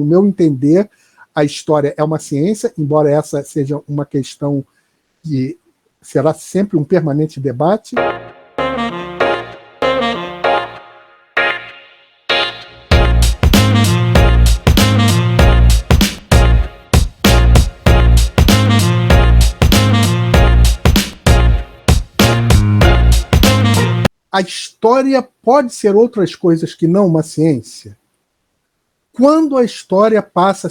no meu entender, a história é uma ciência, embora essa seja uma questão que será sempre um permanente debate. A história pode ser outras coisas que não uma ciência? Quando a história passa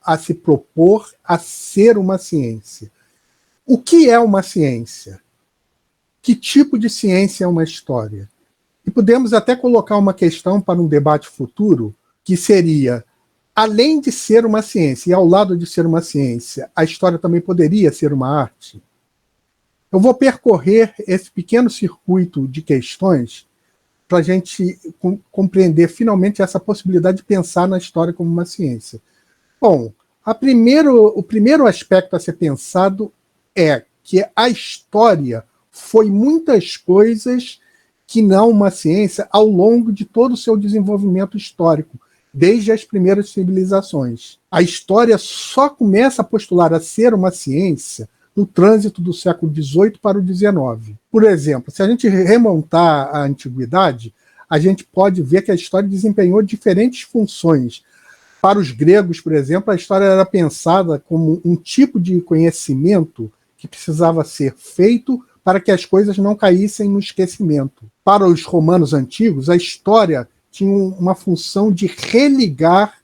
a se propor a ser uma ciência? O que é uma ciência? Que tipo de ciência é uma história? E podemos até colocar uma questão para um debate futuro, que seria, além de ser uma ciência e ao lado de ser uma ciência, a história também poderia ser uma arte? Eu vou percorrer esse pequeno circuito de questões para a gente compreender finalmente essa possibilidade de pensar na história como uma ciência. Bom, o primeiro aspecto a ser pensado é que a história foi muitas coisas que não uma ciência ao longo de todo o seu desenvolvimento histórico, desde as primeiras civilizações. A história só começa a postular a ser uma ciência no trânsito do século XVIII para o XIX. Por exemplo, se a gente remontar à antiguidade, a gente pode ver que a história desempenhou diferentes funções. Para os gregos, por exemplo, a história era pensada como um tipo de conhecimento que precisava ser feito para que as coisas não caíssem no esquecimento. Para os romanos antigos, a história tinha uma função de religar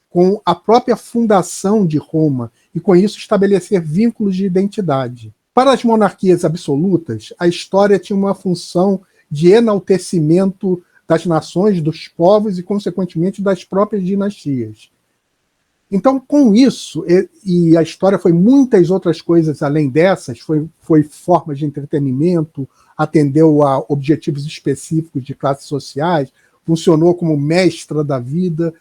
com a própria fundação de Roma e, com isso, estabelecer vínculos de identidade. Para as monarquias absolutas, a história tinha uma função de enaltecimento das nações, dos povos e, consequentemente, das próprias dinastias. Então, com isso, e a história foi muitas outras coisas além dessas, foi formas de entretenimento, atendeu a objetivos específicos de classes sociais, funcionou como mestra da vida.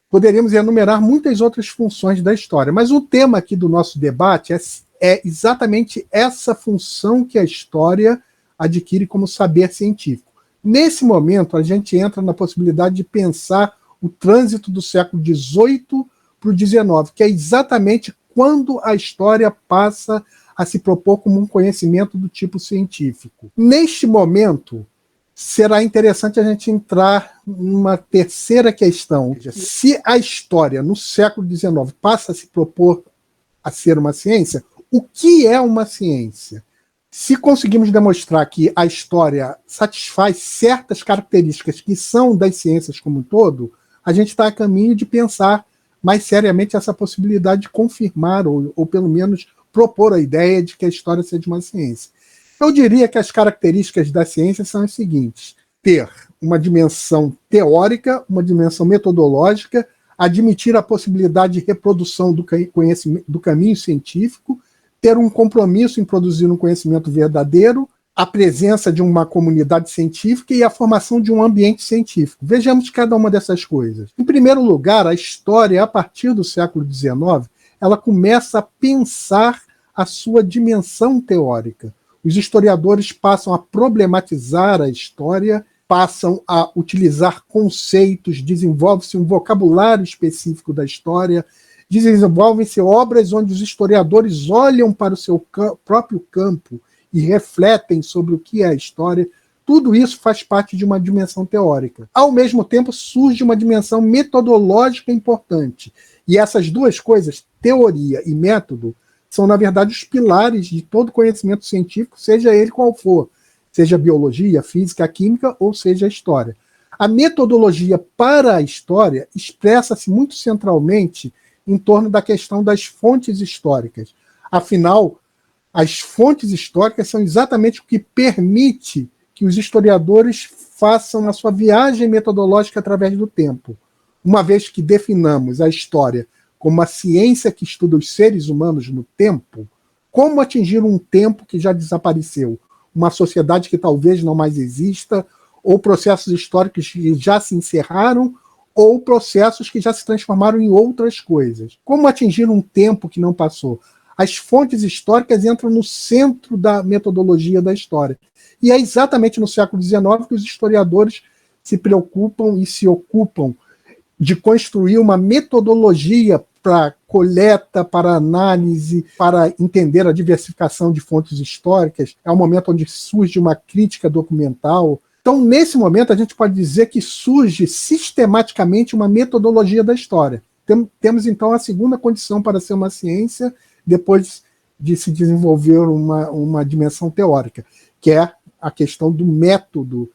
Poderíamos enumerar muitas outras funções da história, mas o tema aqui do nosso debate é exatamente essa função que a história adquire como saber científico. Nesse momento, a gente entra na possibilidade de pensar o trânsito do século XVIII para o XIX, que é exatamente quando a história passa a se propor como um conhecimento do tipo científico. Neste momento, será interessante a gente entrar numa terceira questão. Se a história, no século XIX, passa a se propor a ser uma ciência, o que é uma ciência? Se conseguimos demonstrar que a história satisfaz certas características que são das ciências como um todo, a gente está a caminho de pensar mais seriamente essa possibilidade de confirmar, ou pelo menos propor a ideia de que a história seja uma ciência. Eu diria que as características da ciência são as seguintes: ter uma dimensão teórica, uma dimensão metodológica, admitir a possibilidade de reprodução do conhecimento, do caminho científico, ter um compromisso em produzir um conhecimento verdadeiro, a presença de uma comunidade científica e a formação de um ambiente científico. Vejamos cada uma dessas coisas. Em primeiro lugar, a história, a partir do século XIX, ela começa a pensar a sua dimensão teórica. Os historiadores passam a problematizar a história, passam a utilizar conceitos, desenvolve-se um vocabulário específico da história, desenvolvem-se obras onde os historiadores olham para o seu próprio campo e refletem sobre o que é a história. Tudo isso faz parte de uma dimensão teórica. Ao mesmo tempo, surge uma dimensão metodológica importante. E essas duas coisas, teoria e método, são, na verdade, os pilares de todo conhecimento científico, seja ele qual for, seja biologia, física, química, ou seja a história. A metodologia para a história expressa-se muito centralmente em torno da questão das fontes históricas. Afinal, as fontes históricas são exatamente o que permite que os historiadores façam a sua viagem metodológica através do tempo. Uma vez que definamos a história como a ciência que estuda os seres humanos no tempo, como atingir um tempo que já desapareceu, uma sociedade que talvez não mais exista, ou processos históricos que já se encerraram, ou processos que já se transformaram em outras coisas. Como atingir um tempo que não passou? As fontes históricas entram no centro da metodologia da história. E é exatamente no século XIX que os historiadores se preocupam e se ocupam de construir uma metodologia para coleta, para análise, para entender a diversificação de fontes históricas. É um momento onde surge uma crítica documental. Então, nesse momento, a gente pode dizer que surge sistematicamente uma metodologia da história. Temos, então, a segunda condição para ser uma ciência, depois de se desenvolver uma dimensão teórica, que é a questão do método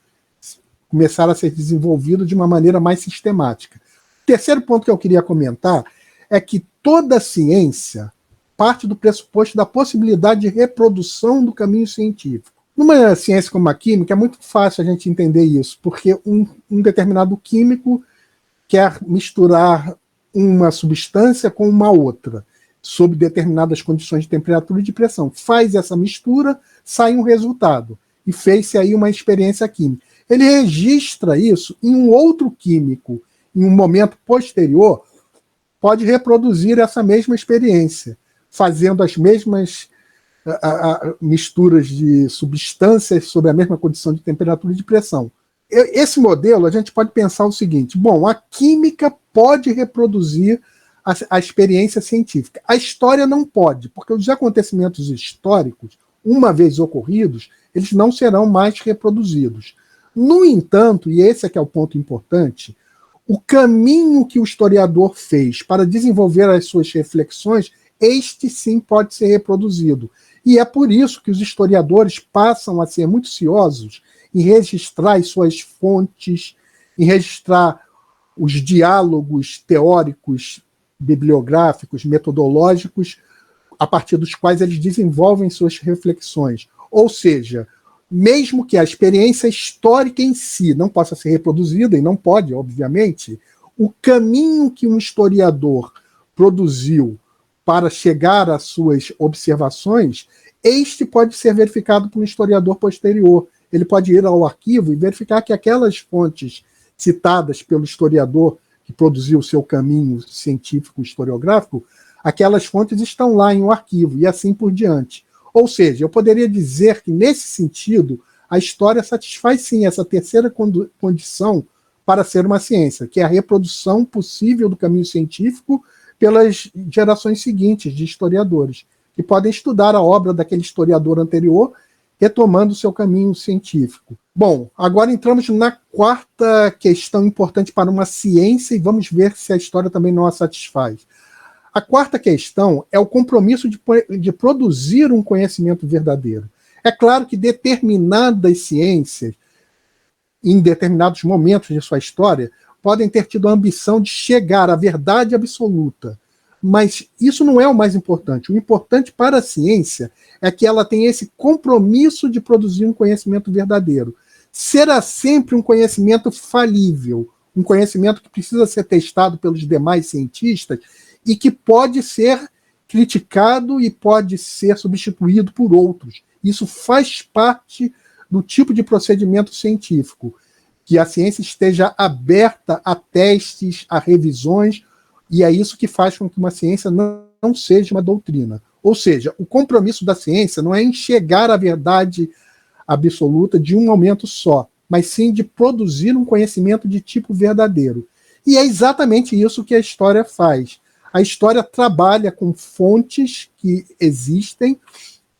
começar a ser desenvolvido de uma maneira mais sistemática. O terceiro ponto que eu queria comentar é que toda ciência parte do pressuposto da possibilidade de reprodução do caminho científico. Numa ciência como a química, é muito fácil a gente entender isso, porque um determinado químico quer misturar uma substância com uma outra, sob determinadas condições de temperatura e de pressão. Faz essa mistura, sai um resultado. E fez-se aí uma experiência química. Ele registra isso em um outro químico, em um momento posterior, pode reproduzir essa mesma experiência, fazendo as mesmas misturas de substâncias sob a mesma condição de temperatura e de pressão. Esse modelo, a gente pode pensar o seguinte: bom, a química pode reproduzir a experiência científica. A história não pode, porque os acontecimentos históricos, uma vez ocorridos, eles não serão mais reproduzidos. No entanto, e esse é que é o ponto importante, o caminho que o historiador fez para desenvolver as suas reflexões, este sim pode ser reproduzido. E é por isso que os historiadores passam a ser muito ciosos em registrar as suas fontes, em registrar os diálogos teóricos, bibliográficos, metodológicos, a partir dos quais eles desenvolvem suas reflexões. Ou seja, mesmo que a experiência histórica em si não possa ser reproduzida, e não pode, obviamente, o caminho que um historiador produziu para chegar às suas observações, este pode ser verificado por um historiador posterior. Ele pode ir ao arquivo e verificar que aquelas fontes citadas pelo historiador que produziu o seu caminho científico historiográfico, aquelas fontes estão lá em um arquivo, e assim por diante. Ou seja, eu poderia dizer que, nesse sentido, a história satisfaz sim essa terceira condição para ser uma ciência, que é a reprodução possível do caminho científico pelas gerações seguintes de historiadores, que podem estudar a obra daquele historiador anterior, retomando o seu caminho científico. Bom, agora entramos na quarta questão importante para uma ciência e vamos ver se a história também não a satisfaz. A quarta questão é o compromisso de produzir um conhecimento verdadeiro. É claro que determinadas ciências, em determinados momentos de sua história, podem ter tido a ambição de chegar à verdade absoluta. Mas isso não é o mais importante. O importante para a ciência é que ela tem esse compromisso de produzir um conhecimento verdadeiro. Será sempre um conhecimento falível, um conhecimento que precisa ser testado pelos demais cientistas e que pode ser criticado e pode ser substituído por outros. Isso faz parte do tipo de procedimento científico, que a ciência esteja aberta a testes, a revisões, e é isso que faz com que uma ciência não seja uma doutrina. Ou seja, o compromisso da ciência não é em chegar à verdade absoluta de um momento só, mas sim de produzir um conhecimento de tipo verdadeiro. E é exatamente isso que a história faz. A história trabalha com fontes que existem,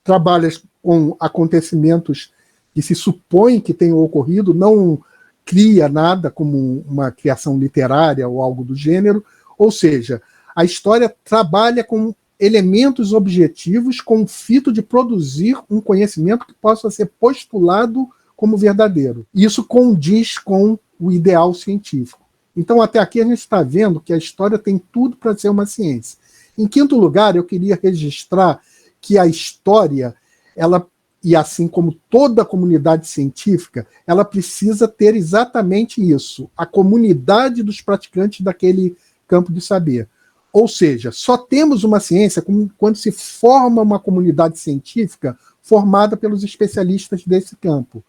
trabalha com acontecimentos que se supõe que tenham ocorrido, não cria nada como uma criação literária ou algo do gênero. Ou seja, a história trabalha com elementos objetivos com o fito de produzir um conhecimento que possa ser postulado como verdadeiro. Isso condiz com o ideal científico. Então, até aqui a gente está vendo que a história tem tudo para ser uma ciência. Em quinto lugar, eu queria registrar que a história, ela, e assim como toda a comunidade científica, ela precisa ter exatamente isso, a comunidade dos praticantes daquele campo de saber. Ou seja, só temos uma ciência quando se forma uma comunidade científica formada pelos especialistas desse campo.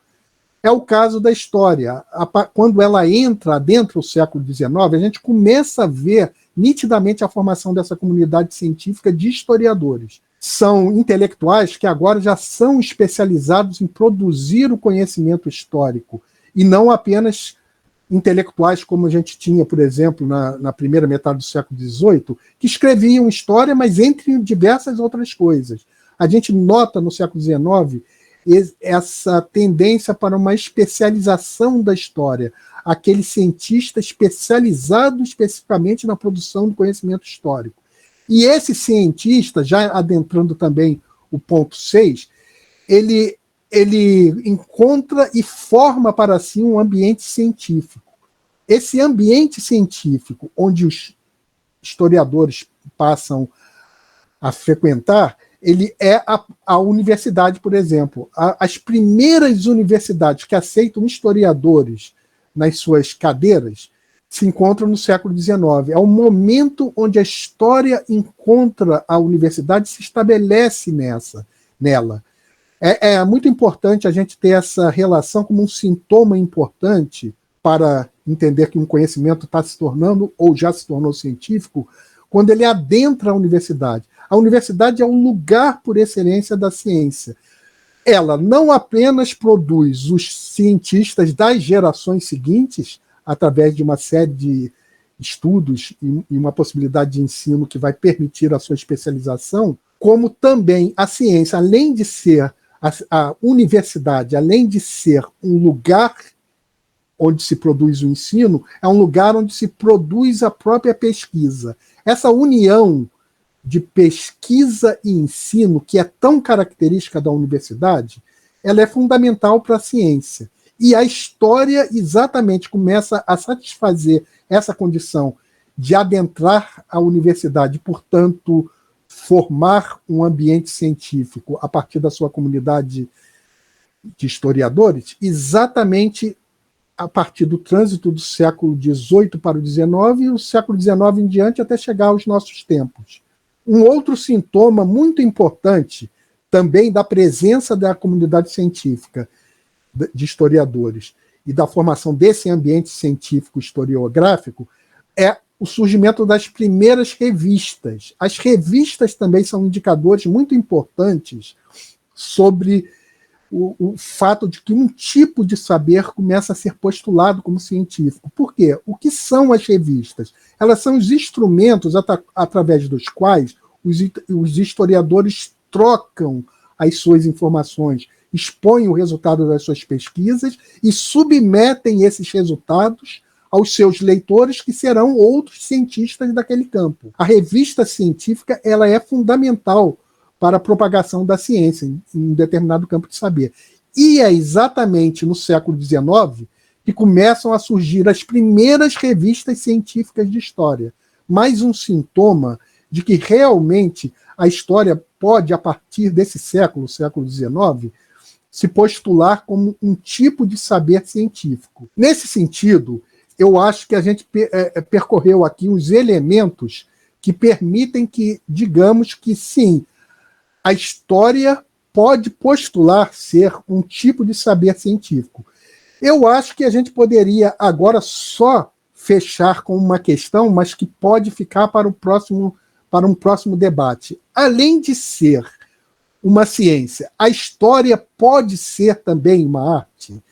É o caso da história. Quando ela entra dentro do século XIX, a gente começa a ver nitidamente a formação dessa comunidade científica de historiadores. São intelectuais que agora já são especializados em produzir o conhecimento histórico e não apenas intelectuais como a gente tinha, por exemplo, na primeira metade do século XVIII, que escreviam história, mas entre diversas outras coisas. A gente nota no século XIX essa tendência para uma especialização da história, aquele cientista especializado especificamente na produção do conhecimento histórico. E esse cientista, já adentrando também o ponto 6, ele encontra e forma para si um ambiente científico. Esse ambiente científico, onde os historiadores passam a frequentar, ele é a universidade, por exemplo. As primeiras universidades que aceitam historiadores nas suas cadeiras se encontram no século XIX. É o momento onde a história encontra a universidade e se estabelece nela. É muito importante a gente ter essa relação como um sintoma importante para entender que um conhecimento está se tornando ou já se tornou científico quando ele adentra a universidade. A universidade é um lugar por excelência da ciência. Ela não apenas produz os cientistas das gerações seguintes, através de uma série de estudos e uma possibilidade de ensino que vai permitir a sua especialização, como também a ciência, além de ser a universidade, além de ser um lugar onde se produz o ensino, é um lugar onde se produz a própria pesquisa. Essa união de pesquisa e ensino, que é tão característica da universidade, ela é fundamental para a ciência. E a história exatamente começa a satisfazer essa condição de adentrar a universidade, portanto, formar um ambiente científico a partir da sua comunidade de historiadores, exatamente a partir do trânsito do século XVIII para o XIX e o século XIX em diante até chegar aos nossos tempos. Um outro sintoma muito importante também da presença da comunidade científica de historiadores e da formação desse ambiente científico historiográfico é o surgimento das primeiras revistas. As revistas também são indicadores muito importantes sobre o fato de que um tipo de saber começa a ser postulado como científico. Por quê? O que são as revistas? Elas são os instrumentos através dos quais os historiadores trocam as suas informações, expõem o resultado das suas pesquisas e submetem esses resultados aos seus leitores, que serão outros cientistas daquele campo. A revista científica ela é fundamental para a propagação da ciência em um determinado campo de saber. E é exatamente no século XIX que começam a surgir as primeiras revistas científicas de história. Mais um sintoma de que realmente a história pode, a partir desse século, século XIX, se postular como um tipo de saber científico. Nesse sentido, eu acho que a gente percorreu aqui os elementos que permitem que, digamos que sim, a história pode postular ser um tipo de saber científico. Eu acho que a gente poderia agora só fechar com uma questão, mas que pode ficar para um próximo debate. Além de ser uma ciência, a história pode ser também uma arte?